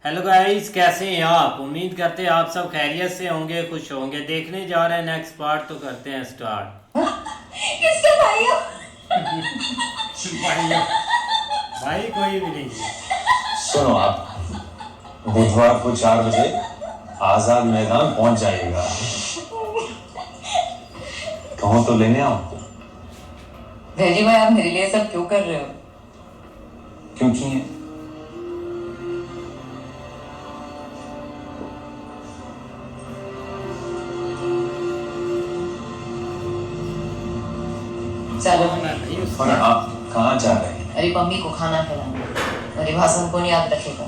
Hello guys, कैसे हैं आप? उम्मीद करते हैं आप सब खैरियत से होंगे, खुश होंगे। देखने जा रहे हैं नेक्स्ट पार्ट, तो करते हैं स्टार्ट। किसके भाई हो? भाई भाई कोई भी नहीं है। सुनो, आप बुधवार को 4 बजे आजाद मैदान पहुंच जाइएगा। कहो तो लेने आओ। भेजी भाई, आप मेरे लिए सब क्यों कर रहे हो? क्यों किए? चलो। और आप कहाँ जा रहे हैं? अरे मम्मी को खाना खिलाना, मेरे भाषण को याद रखेगा।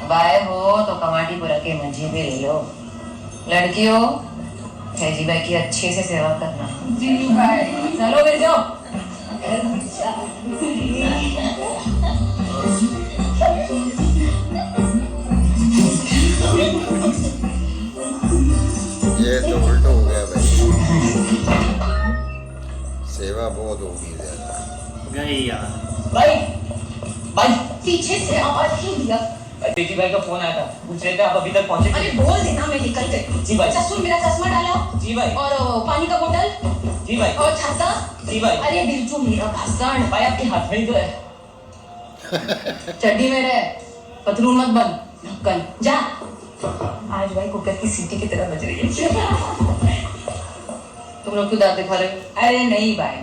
अब आए हो तो कमाटीपुरा के मजे भी ले लो। लड़कियों, फैजी भाई की अच्छे से सेवा करना। जी भाई। चलो फिर जाओ। ये तो उल्टा हो गया भाई। सेवा बहुत होगी ज्यादा। गई यार। भाई भाई पीछे से आवाज क्यों दिया? बेटी भाई का फोन आया था, पूछ रहे थे आप अभी तक पहुंचे अरे नहीं? बोल देना, मैं निकल गई। जी भाई। ससुर मेरा चश्मा डाला जी भाई। और पानी का बोतल जी भाई। और छाता। जी भाई। अरे बिरजू मेरा भाषण। भाई आपके हाथ में ही तो है। चड्डी में रहे, पथरून मत बन, ढक्कन जा। आज भाई कुकर की सीटी की तरह बज रही है। तुम लोग क्यों दांत दिखा रहे हो? अरे नहीं भाई,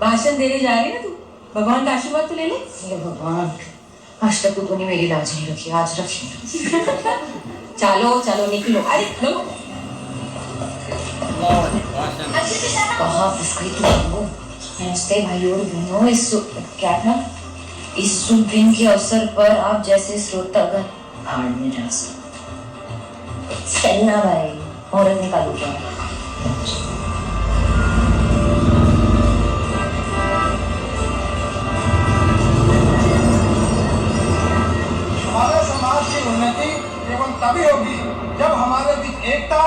भाषण देने जा रही है ना तू, भगवान का आशीर्वाद तो ले ले। हे भगवान, आज तक तूने मेरी लाज नहीं रखी, आज रखी। चलो चलो निकलो। अरे लो, कहाँ फंस गई तू? नमस्ते भाई और बहनों। क्या था? इस शुभ दिन के अवसर पर आप जैसे श्रोतागण भाड़ में जा सकते। चलना भाई, औरत निकालो क्या? हमारे समाज की उन्नति केवल तभी होगी जब हमारे बीच एकता,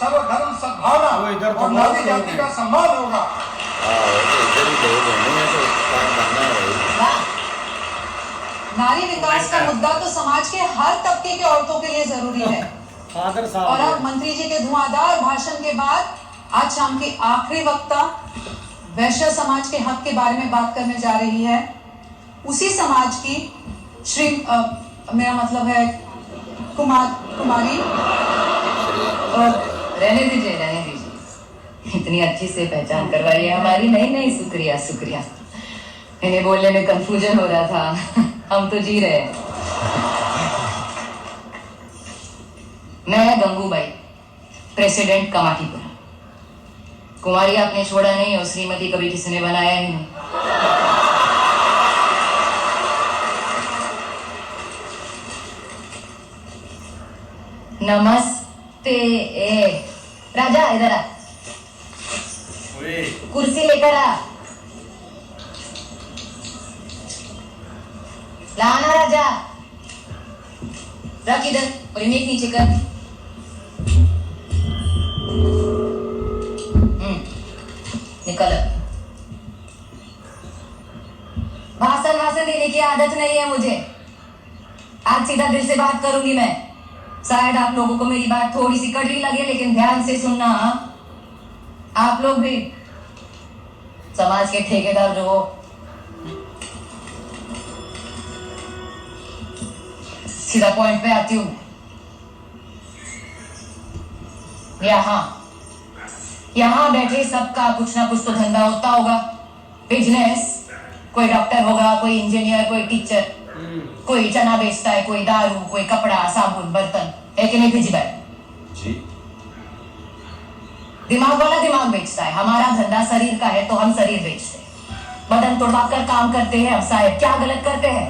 सर्वधर्म सद्भावना और नारी जाति का सम्मान होगा। इधर ही लोग होंगे तो काम करना है। नारी विकास का मुद्दा तो समाज के हर तबके के औरतों के लिए जरूरी है। फादर और साहब अब मंत्री जी के धुआंधार भाषण के बाद आज शाम की आखिरी वक्ता वैश्य समाज के हक के बारे में बात करने जा रही है। उसी समाज की मेरा मतलब है कुमारी। और रहने दीजिए, इतनी अच्छी से पहचान करवाई है हमारी। नहीं, शुक्रिया शुक्रिया। इन्हें बोलने में कंफ्यूजन हो रहा था। हम तो जी रहे हैं। मैं गंगूबाई, प्रेसिडेंट कमाटीपुरा। कुमारी आपने छोड़ा नहीं और श्रीमती कभी किसी ने बनाया ही नहीं। नमस्ते। राजा इधर आ, कुर्सी लेकर आ। लाना राजा, रख इधर और इन्हें नीचे कर। निकल। भाषण देने की आदत नहीं है मुझे। आज सीधा दिल से बात करूंगी मैं। शायद आप लोगों को मेरी बात थोड़ी सी कड़वी लगे, लेकिन ध्यान से सुनना। आप लोग भी समाज के ठेकेदार जो हो, सीधा पॉइंट पे आती हूँ। यहाँ बैठे सबका कुछ ना कुछ तो धंधा होता होगा, बिजनेस। कोई डॉक्टर होगा, कोई इंजीनियर, कोई टीचर, कोई चना बेचता है, कोई दारू, कोई कपड़ा, साबुन, बर्तन। है कि नहीं भेजी भाई? जी। दिमाग वाला दिमाग बेचता है। हमारा धंधा शरीर का है तो हम शरीर बेचते हैं। बदन तोड़वा कर काम करते हैं। अब साहब क्या गलत करते हैं?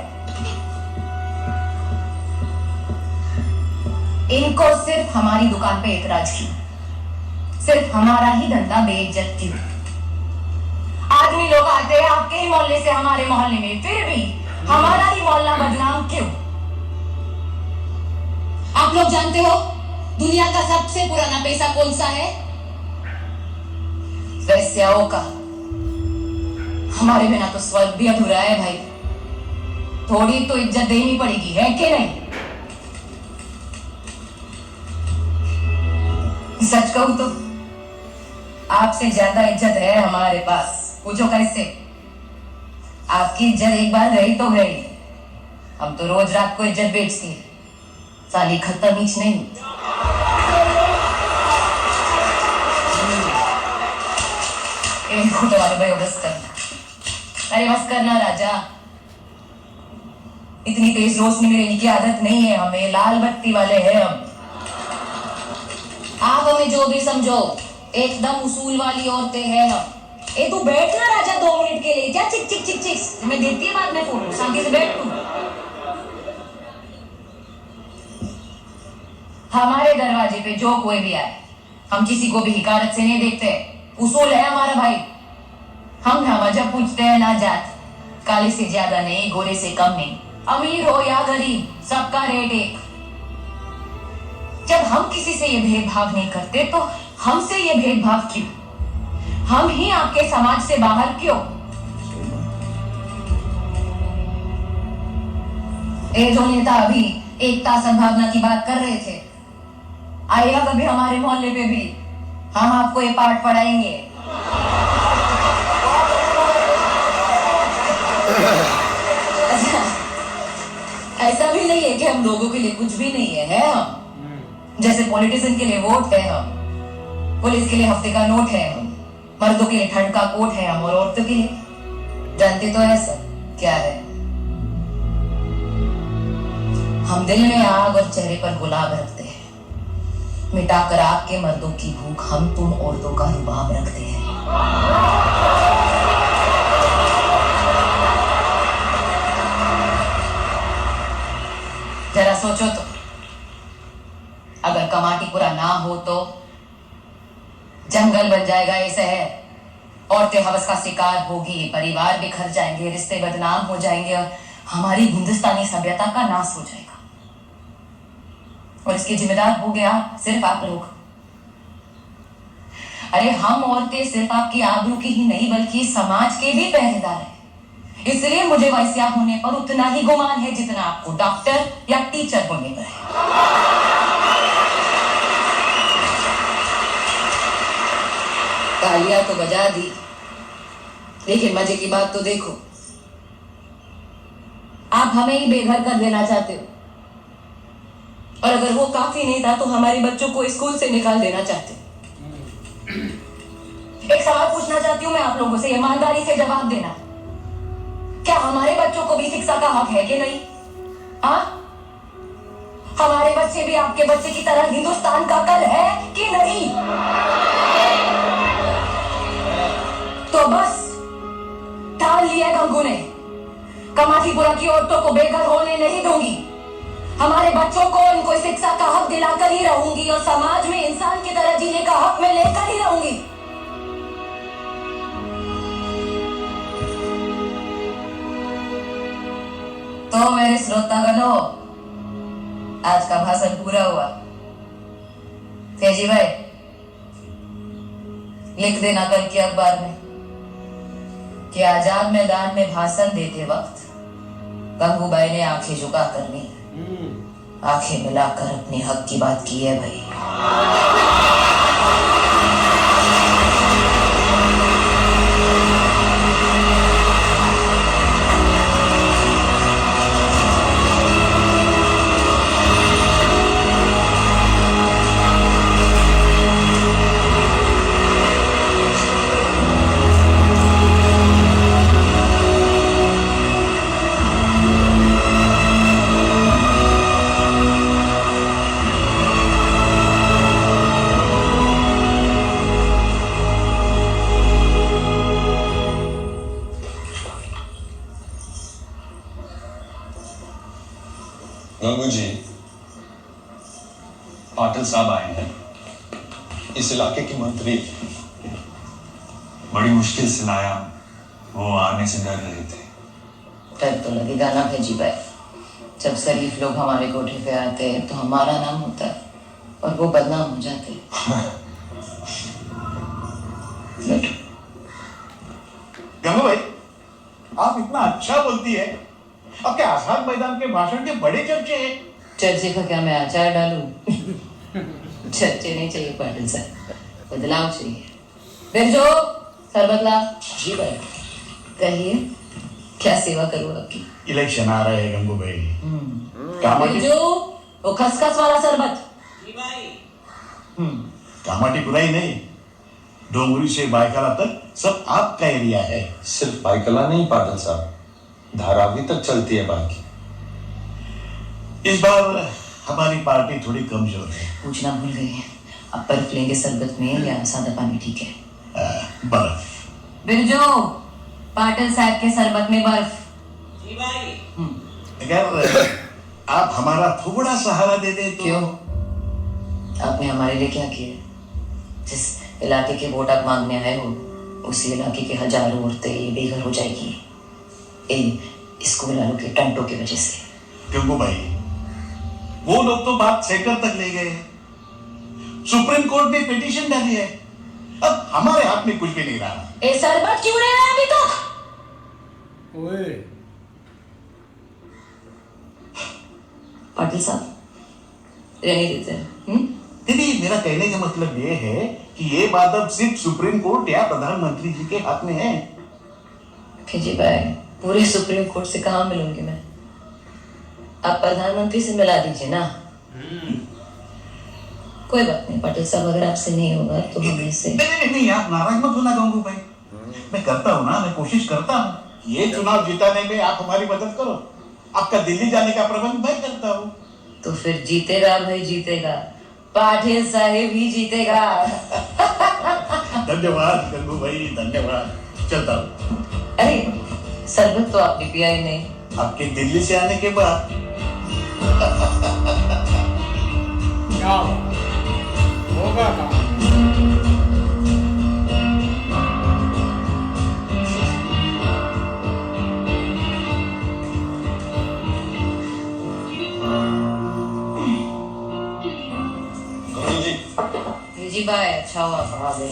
इनको सिर्फ हमारी दुकान पे एतराज क्यों? सिर्फ हमारा ही धंधा बेइज्जत क्यों? आदमी लोग आते हैं आपके ही मोहल्ले से हमारे मोहल्ले में, फिर भी हमारा ही मोहल्ला बदनाम क्यों? आप लोग जानते हो दुनिया का सबसे पुराना पैसा कौन सा है? वैश्याओं का। हमारे बिना तो स्वर्ग भी अधूरा है भाई। थोड़ी तो इज्जत देनी पड़ेगी, है कि नहीं? सच कहूं तो आपसे ज्यादा इज्जत है हमारे पास। पूछो कैसे? आपकी इज्जत एक बार गई तो गई। हम तो रोज रात को इज्जत बेचती है, साली खत्म ही नहीं। इनको तो वाले भाई बस करना, अरे बस करना राजा। इतनी तेज रोशनी में रहने की आदत नहीं है हमें, लाल बत्ती वाले हैं हम। आप हमें जो भी समझो, एकदम उसूल वाली औरतें हैं हम। ए तू बैठ ना राजा 2 मिनट के लिए, क्या चिक चिक चिक चिक मैं देती है बाद में फोटो, शांति से बैठ तू। हमारे दरवाजे पे जो कोई भी आए, हम किसी को भी हिकारत से नहीं देखते। उसूल है हमारा भाई। हम ना मजहब पूछते हैं ना जात, काले से ज्यादा नहीं, गोरे से कम नहीं, अमीर हो या गरीब, सबका रेट एक। जब हम किसी से ये भेदभाव नहीं करते तो हमसे ये भेदभाव क्यों? हम ही आपके समाज से बाहर क्यों? ये जो नेता अभी एकता सद्भावना की बात कर रहे थे, आइएगा कभी हमारे मोहल्ले पे भी, हम आपको ये पाठ पढ़ाएंगे। अच्छा, ऐसा भी नहीं है कि हम लोगों के लिए कुछ भी नहीं है हम। जैसे पॉलिटिशियन के लिए वोट है हम, पुलिस के लिए हफ्ते का नोट है हम, मर्दों के लिए ठंड का कोट है हम, और औरतों के लिए जानते तो है सर क्या है? हम दिल में आग और चेहरे पर गुलाब रखते हैं, मिटाकर आपके मर्दों की भूख हम तुम औरतों का रुबाब रखते हैं। जरा सोचो तो, अगर कमाटीपुरा ना हो तो जंगल बन जाएगा ये शहर, औरतें हवस का शिकार होगी, परिवार बिखर जाएंगे, रिश्ते बदनाम हो जाएंगे और हमारी हिंदुस्तानी सभ्यता का नाश हो जाएगा। और इसके जिम्मेदार हो गया सिर्फ आप लोग। अरे हम औरतें सिर्फ आपकी आबरू की ही नहीं बल्कि समाज के भी पहरेदार हैं। इसलिए मुझे वैश्या होने पर उतना ही गुमान है जितना आपको डॉक्टर या टीचर होने पर है। तालियां तो बजा दी, लेकिन मजे की बात तो देखो, आप हमें ही बेघर कर देना चाहते हो, और अगर वो काफी नहीं था तो हमारे बच्चों को स्कूल से निकाल देना चाहते हो। एक सवाल पूछना चाहती हूँ मैं आप लोगों से, ईमानदारी से जवाब देना, क्या हमारे बच्चों को भी शिक्षा का हक है कि नहीं? हाँ, हमारे बच्चे भी आपके बच्चे की तरह हिंदुस्तान का कल है कि नहीं? तो बस ठान लिया गंगू ने, कमाटीपुरा की औरतों को बेघर होने नहीं दूंगी। हमारे बच्चों को इनको शिक्षा का हक दिलाकर ही रहूंगी और समाज में इंसान की तरह जीने का हक मैं लेकर ही रहूंगी। तो मेरे श्रोतागणों, आज का भाषण पूरा हुआ। तेजी भाई लिख देना कल के अखबार में कि आजाद मैदान में भाषण देते वक्त गंगूबाई ने आंखें झुका कर नहीं, आंखें मिलाकर अपने हक की बात की है भाई। गंगू जी, पाटिल साहब आए हैं, इस इलाके के मंत्री। बड़ी मुश्किल से लाया, वो आने से डर रहे थे। डर तो लगेगा ना भेजी भाई, जब शरीफ लोग हमारे कोठे पे आते हैं तो हमारा नाम होता है और वो बदनाम हो जाते हैं। गंगू भाई, आप इतना अच्छा बोलती है, आपके आजाद मैदान के भाषण के बड़े चर्चे हैं। चर्चे का क्या मैं अचार डालूं? चर्चे नहीं चाहिए पाटिल साहब, बदलाव चाहिए। फिर जो शरबत ला। जी भाई। कहिए क्या सेवा करूँ आपकी? इलेक्शन आ रहे हैं गंगू भाई। फिर कामाटी जो वो खसखस वाला शरबत। जी भाई। कामाटी पुराई नहीं, डोंगरी से बायकाला तक सब आपका एरिया है। सिर्फ बाइकला नहीं पाटिल साहब, धारावी तक चलती है बाइक। इस बार हमारी पार्टी थोड़ी कमजोर है। पूछना भूल गई है, अब बर्फ लेंगे शरबत में या सादा पानी ठीक है? बर्फ। बिरजू, पाटिल साहब के शरबत में बर्फ। जी भाई। अगर आप हमारा थोड़ा सहारा दे दे तो। क्यों? आपने हमारे लिए क्या किया? जिस इलाके के वोट आप मांगने आए हो, उसी इलाके के हजारों औरतें बेघर हो जाएगी इन स्कूल वालों के टंटों की वजह से। गंगू भाई, वो लोग तो बात सेंटर तक ले गए हैं। सुप्रीम कोर्ट ने पिटीशन डाली है, अब हमारे हाथ में कुछ भी नहीं रहा। ए शरबत क्यों नहीं आया अभी तक? ओए पाटिल साहब रहने देते हैं। दीदी, मेरा कहने का मतलब ये है कि ये बात अब सिर्फ सुप्रीम कोर्ट या प्रधानमंत्री जी के हाथ में है। फिजी भाई, पूरे सुप्रीम कोर्ट से कहाँ मिलूंगी मैं? आप प्रधानमंत्री से मिला दीजिए ना। कोई बात नहीं पाटिल साहब, अगर आपसे नहीं होगा तो हम इससे। नहीं, आप नाराज मत होना गंगू भाई। मैं करता हूँ ना, मैं कोशिश करता हूँ। ये चुनाव जिताने में आप हमारी मदद करो, आपका दिल्ली जाने का प्रबंध मैं करता हूँ। तो फिर जीतेगा भाई, जीतेगा। पाटिल साहब ही जीतेगा। धन्यवाद गंगू भाई, धन्यवाद। चलता हूँ। अरे शरबत तो आपने पिया ही नहीं। आपके दिल्ली से आने के बाद क्या होगा काम? जी भाई, अच्छा हुआ आ गए।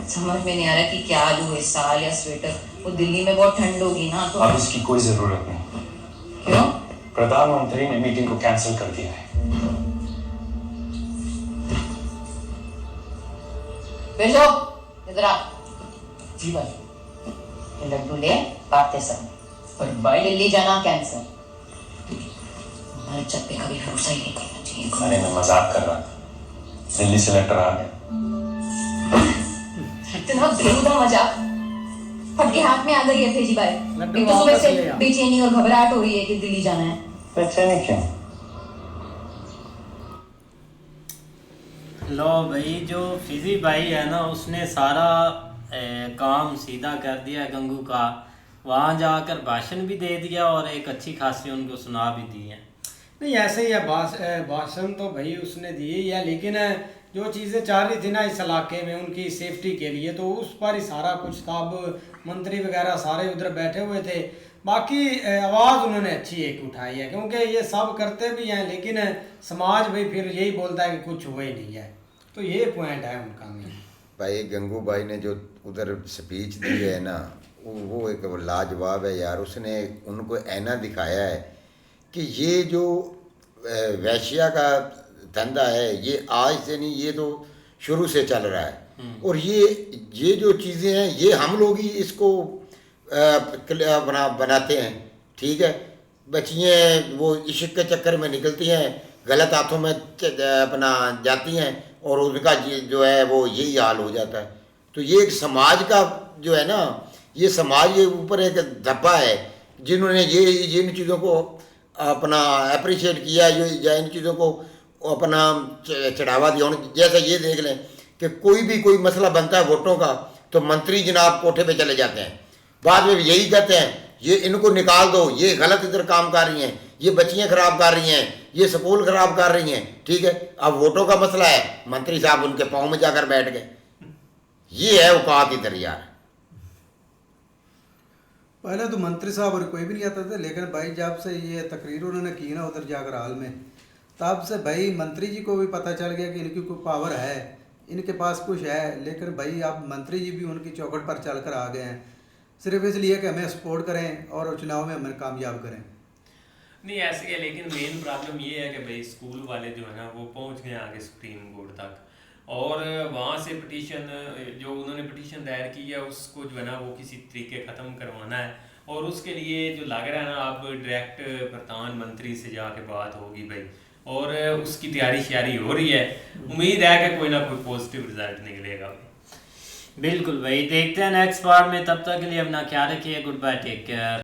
समझ में नहीं आ रहा कि क्या लूं इस साल या स्वेटर। वो दिल्ली में बहुत ठंड होगी ना तो। अब इसकी कोई जरूरत नहीं। क्यों? प्रधानमंत्री ने मीटिंग को कैंसिल कर दिया है। बेचो इधर आ। जी भाई। ये लड्डू ले, बांटते सब। पर भाई। दिल्ली जाना कैंसिल। हमारे चप्पे कभी भरोसा ही नहीं करना चाहिए। मैंने मैं मजाक कर रहा था, दिल्ली से लेटर आ गया। इतना बेहुदा मजाक फटके हाथ में आ गई है भेजी भाई। लड्डू एक तो सुबह वापस से ले आ। बेचैनी और घबराहट हो रही है कि दिल्ली जाना है। बेचैनी क्यों? लो भाई, जो फिजी भाई है ना, उसने सारा काम सीधा कर दिया गंगू का। वहाँ जाकर भाषण भी दे दिया और एक अच्छी खासी उनको सुना भी दी है। नहीं ऐसे ही है, भाषण तो भाई उसने दिए ही है, लेकिन जो चीज़ें चाह रही थी ना इस इलाके में उनकी सेफ्टी के लिए, तो उस पर ही सारा कुछ था। अब मंत्री वगैरह सारे उधर बैठे हुए थे। बाकी आवाज़ उन्होंने अच्छी एक उठाई है, क्योंकि ये सब करते भी हैं लेकिन समाज भाई फिर यही बोलता है कि कुछ हुआ ही नहीं है। तो ये पॉइंट है उनका में। भाई गंगू भाई ने जो उधर स्पीच दी है ना, वो एक लाजवाब है यार। उसने उनको ऐना दिखाया है कि ये जो वैश्या का धंधा है ये आज से नहीं, ये तो शुरू से चल रहा है। और ये जो चीज़ें हैं ये हम लोग ही इसको बनाते हैं, ठीक है। बच्चियाँ वो इश्क के चक्कर में निकलती हैं, गलत हाथों में अपना जाती हैं और उनका जो है वो यही हाल हो जाता है। तो ये एक समाज का जो है ना, ये समाज के ऊपर एक धब्बा है। जिन्होंने ये इन चीज़ों को अपना अप्रिशिएट किया, या इन चीज़ों को अपना चढ़ावा दिया। जैसे ये देख लें कि कोई मसला बनता है वोटों का, तो मंत्री जनाब कोठे पे चले जाते हैं, बाद में यही कहते हैं ये इनको निकाल दो, ये गलत इधर काम कर रही हैं, ये बच्चियाँ खराब कर रही हैं, ये स्कूल खराब कर रही हैं, ठीक है। अब वोटों का मसला है, मंत्री साहब उनके पाँव में जाकर बैठ गए। ये है औकात इधर यार। पहले तो मंत्री साहब और कोई भी नहीं आता था, लेकिन भाई जब से ये तकरीर उन्होंने की ना उधर जाकर हाल में, तब से भाई मंत्री जी को भी पता चल गया कि इनकी कोई पावर है, इनके पास कुछ है। लेकिन भाई अब मंत्री जी भी उनकी चौखट पर चलकर आ गए हैं, सिर्फ इसलिए कि हमें सपोर्ट करें और चुनाव में हमें कामयाब करें। नहीं ऐसे है, लेकिन मेन प्रॉब्लम ये है कि भाई स्कूल वाले जो है ना वो पहुंच गए आगे सुप्रीम कोर्ट तक, और वहाँ से पिटीशन जो उन्होंने पिटीशन दायर की है उसको जो है ना वो किसी तरीके ख़त्म करवाना है, और उसके लिए जो लग रहा है ना अब डायरेक्ट प्रधानमंत्री से जाके बात होगी भाई, और उसकी तैयारी श्यारी हो रही है। उम्मीद है कि कोई ना कोई पॉजिटिव रिजल्ट निकलेगा। बिल्कुल भाई, देखते हैं नेक्स्ट बार में। तब तक के लिए अपना ख्याल रखिए। Goodbye, take care.